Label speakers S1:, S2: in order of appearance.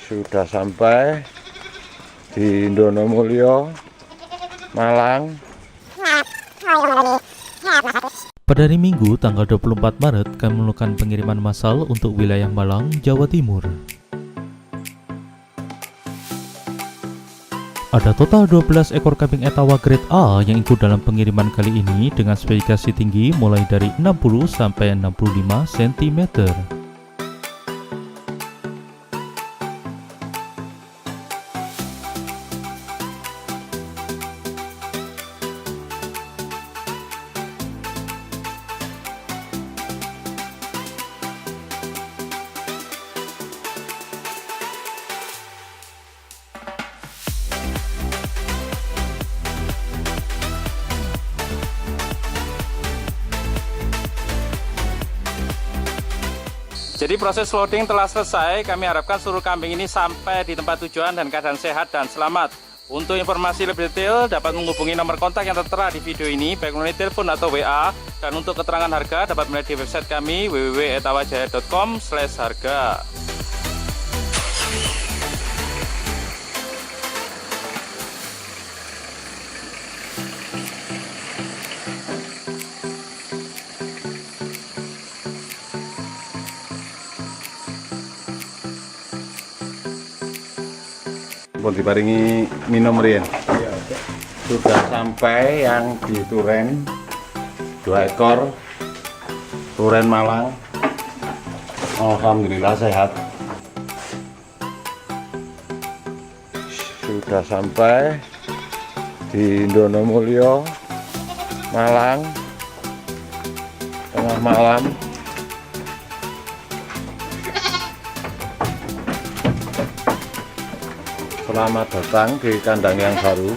S1: Sudah sampai di Indonomulyo, Malang.
S2: Pada hari Minggu tanggal 24 Maret kami melakukan pengiriman massal untuk wilayah Malang, Jawa Timur. Ada total 12 ekor kambing Etawa grade A yang ikut dalam pengiriman kali ini dengan spesifikasi tinggi mulai dari 60 sampai 65 cm.
S3: Jadi proses loading telah selesai. Kami harapkan seluruh kambing ini sampai di tempat tujuan dan keadaan sehat dan selamat. Untuk informasi lebih detail dapat menghubungi nomor kontak yang tertera di video ini, baik melalui telepon atau WA. Dan untuk keterangan harga dapat melihat di website kami www.etawajaya.com/harga.
S1: Pun diparingi minum rian. Sudah sampai yang di Turen, 2 ekor Turen Malang. Alhamdulillah sehat. Sudah sampai di Indonomulyo, Malang, tengah malam. Selamat datang di kandang yang baru.